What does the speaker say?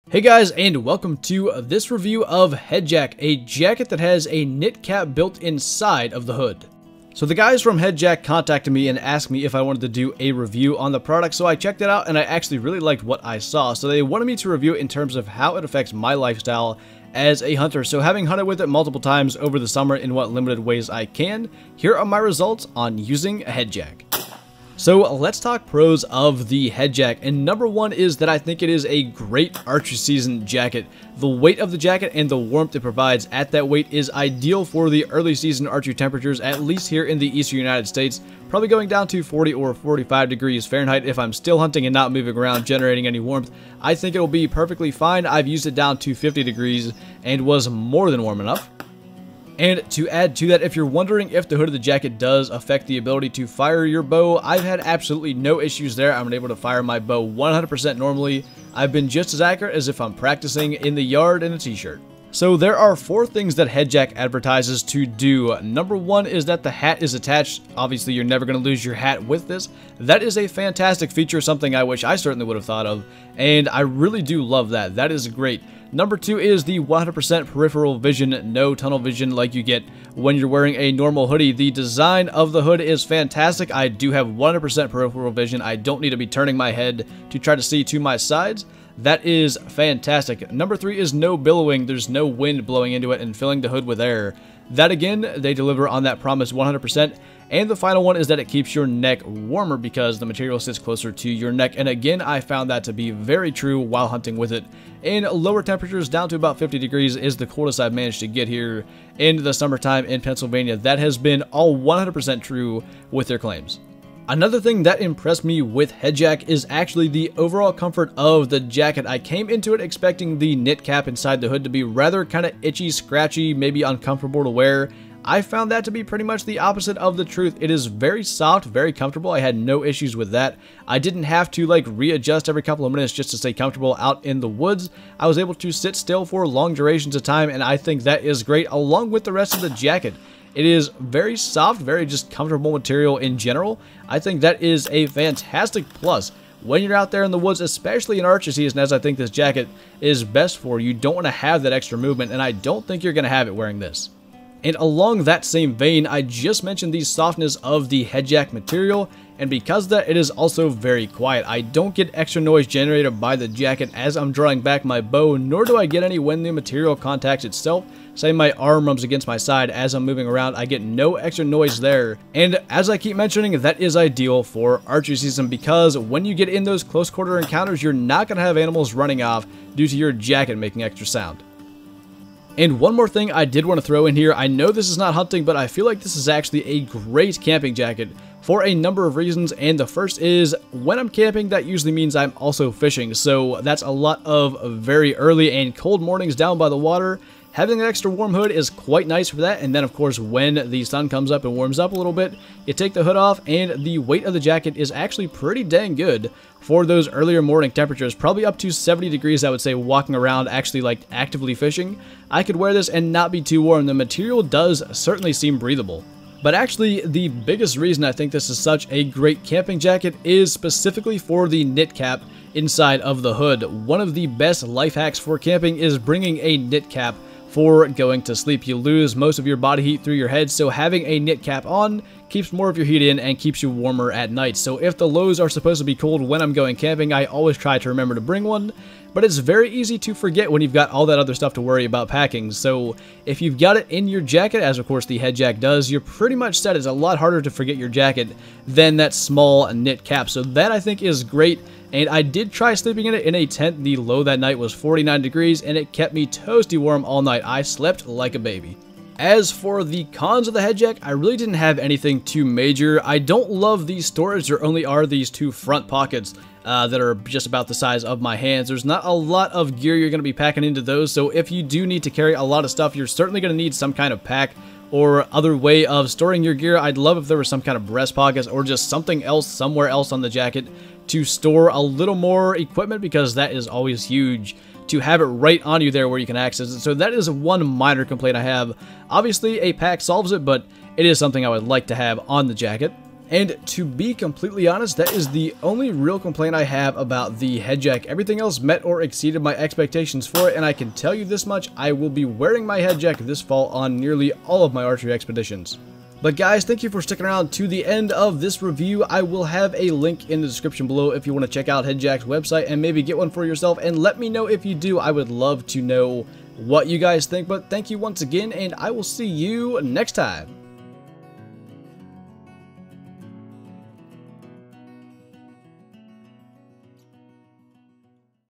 Hey guys, and welcome to this review of HEDJAK, a jacket that has a knit cap built inside of the hood. So the guys from HEDJAK contacted me and asked me if I wanted to do a review on the product, so I checked it out and I actually really liked what I saw. So they wanted me to review it in terms of how it affects my lifestyle as a hunter. So having hunted with it multiple times over the summer in what limited ways I can, here are my results on using a HEDJAK. So let's talk pros of the HEDJAK, and number one is that I think it is a great archery season jacket. The weight of the jacket and the warmth it provides at that weight is ideal for the early season archery temperatures, at least here in the eastern United States, probably going down to 40 or 45 degrees Fahrenheit if I'm still hunting and not moving around generating any warmth. I think it'll be perfectly fine. I've used it down to 50 degrees and was more than warm enough. And to add to that, if you're wondering if the hood of the jacket does affect the ability to fire your bow, I've had absolutely no issues there. I'm able to fire my bow 100% normally. I've been just as accurate as if I'm practicing in the yard in a t-shirt. So there are four things that HEDJAK advertises to do. Number one is that the hat is attached. Obviously, you're never going to lose your hat with this. That is a fantastic feature, something I wish I certainly would have thought of, and I really do love that. That is great. Number two is the 100% peripheral vision, no tunnel vision like you get when you're wearing a normal hoodie. The design of the hood is fantastic. I do have 100% peripheral vision. I don't need to be turning my head to try to see to my sides. That is fantastic. Number three is no billowing. There's no wind blowing into it and filling the hood with air. That again, they deliver on that promise 100%. And the final one is that it keeps your neck warmer because the material sits closer to your neck. And again, I found that to be very true while hunting with it. In lower temperatures, down to about 50 degrees is the coldest I've managed to get here in the summertime in Pennsylvania. That has been all 100% true with their claims. Another thing that impressed me with HEDJAK is actually the overall comfort of the jacket. I came into it expecting the knit cap inside the hood to be rather kind of itchy, scratchy, maybe uncomfortable to wear. I found that to be pretty much the opposite of the truth. It is very soft, very comfortable. I had no issues with that. I didn't have to like readjust every couple of minutes just to stay comfortable out in the woods. I was able to sit still for long durations of time, and I think that is great along with the rest of the jacket. It is very soft, very just comfortable material in general. I think that is a fantastic plus when you're out there in the woods, especially in archery season, as I think this jacket is best for. You don't want to have that extra movement, and I don't think you're going to have it wearing this. And along that same vein, I just mentioned the softness of the HEDJAK material, and because of that, it is also very quiet. I don't get extra noise generated by the jacket as I'm drawing back my bow, nor do I get any when the material contacts itself. Say my arm rubs against my side as I'm moving around, I get no extra noise there. And as I keep mentioning, that is ideal for archery season because when you get in those close quarter encounters, you're not going to have animals running off due to your jacket making extra sound. And one more thing I did want to throw in here, I know this is not hunting, but I feel like this is actually a great camping jacket for a number of reasons, and the first is when I'm camping, that usually means I'm also fishing, so that's a lot of very early and cold mornings down by the water. Having an extra warm hood is quite nice for that, and then of course when the sun comes up and warms up a little bit, you take the hood off and the weight of the jacket is actually pretty dang good for those earlier morning temperatures, probably up to 70 degrees I would say walking around actually like actively fishing. I could wear this and not be too warm. The material does certainly seem breathable. But actually, the biggest reason I think this is such a great camping jacket is specifically for the knit cap inside of the hood. One of the best life hacks for camping is bringing a knit cap for going to sleep. You lose most of your body heat through your head, so having a knit cap on keeps more of your heat in and keeps you warmer at night. So if the lows are supposed to be cold when I'm going camping, I always try to remember to bring one, but it's very easy to forget when you've got all that other stuff to worry about packing. So if you've got it in your jacket, as of course the HEDJAK does, you're pretty much set. It's a lot harder to forget your jacket than that small knit cap. So that I think is great. And I did try sleeping in it in a tent. The low that night was 49 degrees and it kept me toasty warm all night. I slept like a baby. As for the cons of the HEDJAK, I really didn't have anything too major. I don't love the storage. There only are these two front pockets that are just about the size of my hands. There's not a lot of gear you're going to be packing into those, so if you do need to carry a lot of stuff, you're certainly going to need some kind of pack or other way of storing your gear. I'd love if there was some kind of breast pockets or just something else somewhere else on the jacket to store a little more equipment, because that is always huge to have it right on you there where you can access it. So that is one minor complaint I have. Obviously a pack solves it, but it is something I would like to have on the jacket. And to be completely honest, that is the only real complaint I have about the HEDJAK. Everything else met or exceeded my expectations for it, and I can tell you this much, I will be wearing my HEDJAK this fall on nearly all of my archery expeditions. But guys, thank you for sticking around to the end of this review. I will have a link in the description below if you want to check out HEDJAK's website and maybe get one for yourself, and let me know if you do. I would love to know what you guys think, but thank you once again, and I will see you next time.